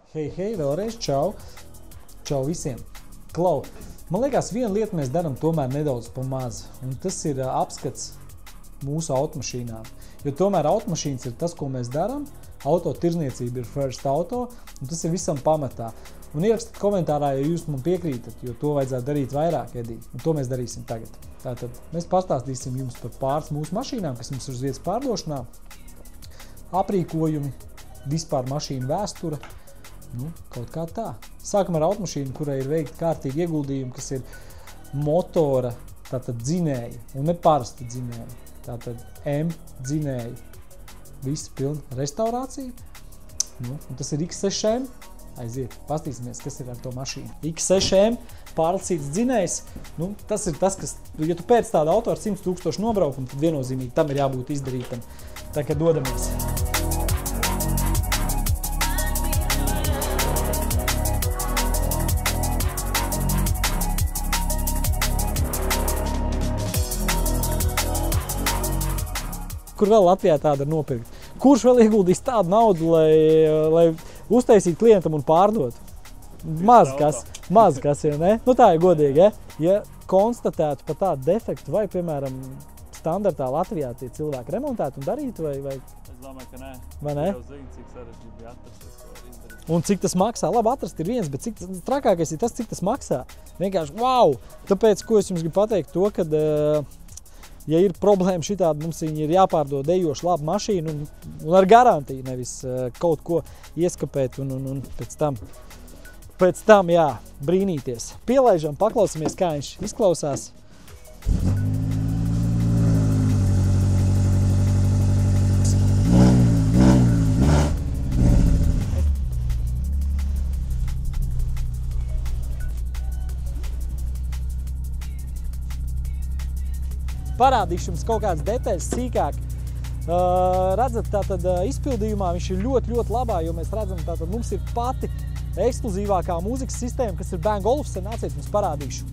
Hei, vēlreiz čau. Čau visiem. Klau, man liekas, viena lieta mēs darām tomēr nedaudz pa maz, un tas ir apskats mūsu automašīnām. Jo tomēr automašīnas ir tas, ko mēs darām. Auto tirzniecība ir first auto, un tas ir visam pamatā. Un ierakstiet komentārā, ja jūs man piekrītat, jo to vajadzētu darīt vairāk, Edī. Un to mēs darīsim tagad. Tātad mēs pastāstīsim jums par pāris mūsu mašīnām, kas mums ir uz vietas pārdošanā. Aprīkojumi, vispār mašīnu vēsture. Kaut kā tā. Sākam ar automašīnu, kurai ir veikti kārtīgi ieguldījumi, kas ir motora, tātad dzinēji, un ne parasti dzinēji. Tātad M dzinēji. Viss pilna restaurācija. Un tas ir X6M. Aiziet, pastīsimies, kas ir ar to mašīnu. X6M pārlicīts dzinējs. Tas ir tas, kas, ja tu pēc tādu auto ar 100 000 nobraukumu, tad viennozīmīgi tam ir jābūt izdarītam. Tā kā dodamies. Kur vēl Latvijā tāda ir nopirkt? Kurš vēl ieguldīs tādu naudu, lai uztaisītu klientam un pārdot? Maz kas ir, ne? Tā ir godīgi, ja? Ja konstatētu par tādu defektu, vai, piemēram, standartā Latvijā tie cilvēki remontētu un darītu, vai? Es domāju, ka nē. Vai ne? Jau zinu, cik sarežģīti bija atrasties, ko var izdarīt. Un cik tas maksā? Labi, atrast ir viens, bet cik trakākais ir tas, cik tas maksā. Vienkārši, wow! Tāpēc, ko es jums gribu pateikt, to, kad ja ir problēma šitādi, mums viņi ir jāpārdod ejoši labu mašīnu un ar garantiju, nevis kaut ko ieskapēt un pēc tam, jā, brīnīties. Pielaižam, paklausamies, kā viņš izklausās. Parādīšu jums kaut kādas detaļas sīkāk. Redzat, tātad izpildījumā viņš ir ļoti labā, jo mēs redzam, tātad mums ir pati ekskluzīvākā mūzikas sistēma, kas ir Bang & Olufsen. Nāciet, jums parādīšu.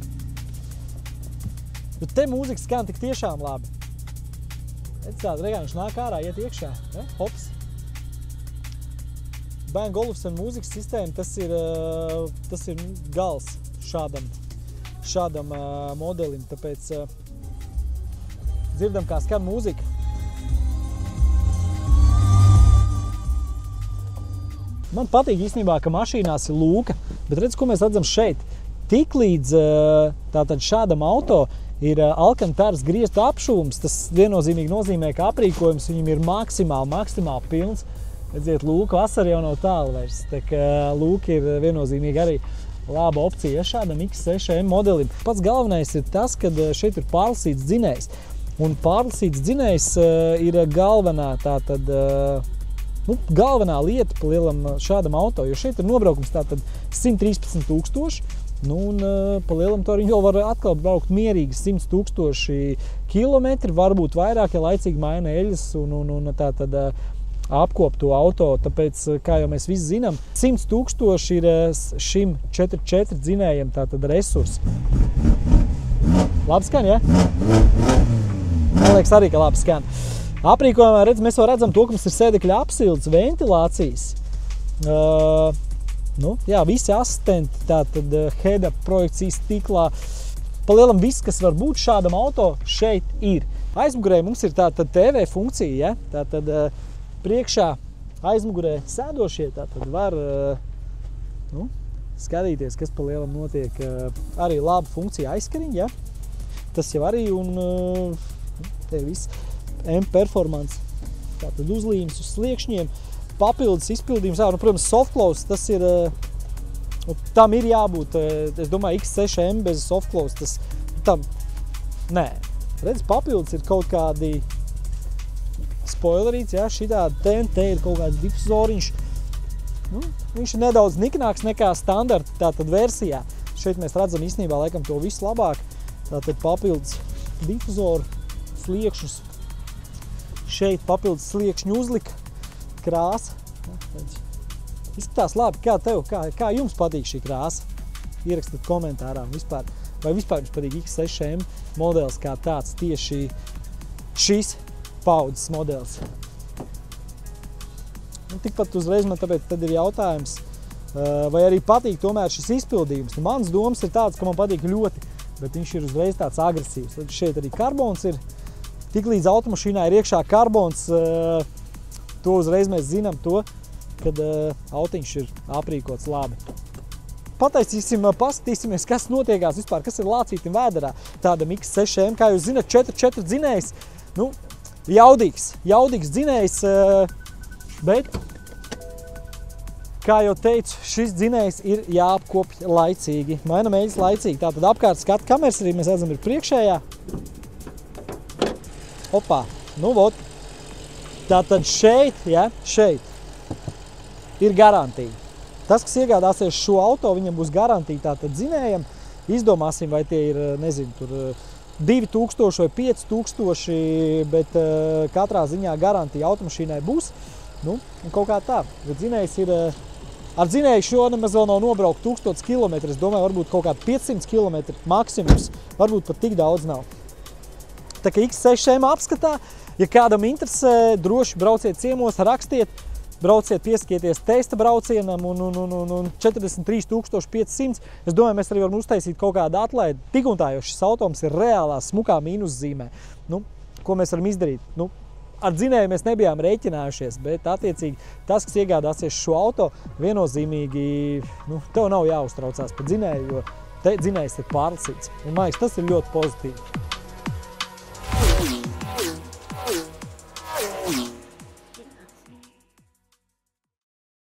Jo te mūzika skan tik tiešām labi. Redz tāda, regā, viņš nāk ārā, iet iekšā. Ne? Hops. Bang & Olufsen mūzikas sistēma, tas ir gals šādam modelim, tāpēc dzirdam, kā skan mūzika. Man patīk īstenībā, ka mašīnās ir lūka, bet redz, ko mēs redzam šeit. Tiklīdz tātad šādam auto ir Alcantars grieztu apšūms, tas viennozīmīgi nozīmē, ka aprīkojums viņam ir maksimāli pilns. Redziet, lūka vasara jau nav tālu vairs, tā kā lūka ir viennozīmīgi arī laba opcija šādam X6M modelim. Pats galvenais ir tas, ka šeit ir pārlicīts dzinējs. Un pārlicīts dzinējs ir galvenā lieta pa lielam šādam auto, jo šeit ir nobraukums tātad 113 000, un pa lielam to arī jau var atkal braukt mierīgi 100 000 kilometri, varbūt vairāk, ja laicīgi maina eļas un tātad apkop to auto, tāpēc, kā jau mēs visi zinām, 100 000 ir šim 4x4 dzinējam tātad resursi. Labi skan, ja? Man liekas arī, ka labi skan. Aprīkojumā, mēs vēl redzam to, ka mums ir sēdekļa apsildes, ventilācijas. Jā, visi asistenti, tātad head-up projekcijas stiklā. Pa lielam viss, kas var būt šādam auto, šeit ir. Aizmugurē mums ir tātad TV funkcija, ja? Tātad priekšā aizmugurē sēdošie, tātad var skatīties, kas pa lielam notiek. Arī laba funkcija aizskariņa, ja? Tas jau arī un te viss M-performance, tātad uzlīmes uz sliekšņiem, papildus izpildījums, protams, soft close, tas ir, tam ir jābūt, es domāju, X6M bez soft close, tas tam, nē, redz, papildus ir kaut kādi spoilerīts, jā, šitādi, te ir kaut kāds difuzoriņš, viņš ir nedaudz niknāks nekā standarta tātad versijā. Šeit mēs redzam īstenībā laikam to visu labāk, tātad papildus difuzoru, sliekšņus. Šeit papildus sliekšņu uzlika krāsa. Izskatās labi, kā jums patīk šī krāsa? Ierakstiet komentārā vispār. Vai vispār jums patīk X6M modelis kā tāds tieši šis paudzes modelis? Tikpat uzreiz man tāpēc tad ir jautājums, vai arī patīk tomēr šis izpildījums. Mans domas ir tāds, ka man patīk ļoti, bet viņš ir uzreiz tāds agresīvs. Tad šeit arī karbons ir. Tik līdz automašīnā ir iekšā karbons, to uzreiz mēs zinām to, kad autiņš ir aprīkots labi. Paskatīsimies, kas notiekās vispār, kas ir lācītim vēderā. Tādam X6M, kā jūs zināt, 4x4 dzinējs, nu, jaudīgs dzinējs, bet, kā jau teicu, šis dzinējs ir jāapkopj laicīgi, maina mēģis laicīgi. Tātad apkārt skatu kameras arī mēs redzam ir priekšējā. Opā, nu vot. Tātad šeit ir garantija. Tas, kas iegādāsies šo auto, viņam būs garantija tātad dzinējam. Izdomāsim, vai tie ir, nezinu, tur 2000 vai 5000, bet katrā ziņā garantija automašīnai būs. Nu, un kaut kā tā. Bet dzinējs ir, ar dzinēju šo nemaz vēl nav nobraukt 1000 km. Es domāju, varbūt kaut kā 500 km maksimums. Varbūt pat tik daudz nav. Tā kā X6M apskatā, ja kādam interesē, droši brauciet ciemos, rakstiet. Brauciet, pieskieties testa braucienam un 43 500. Es domāju, mēs arī varam uztaisīt kaut kādu atlaidi. Tik un tā, jo šis automs ir reālā smukā mīnuszīmē. Nu, ko mēs varam izdarīt? Nu, ar dzinēju mēs nebijām rēķinājušies, bet attiecīgi tas, kas iegādāsies šo auto, viennozīmīgi, nu, tev nav jāuztraucās par dzinēju, jo dzinējs ir pārlasīts. Un man liekas, tas ir ļoti pozitīvi.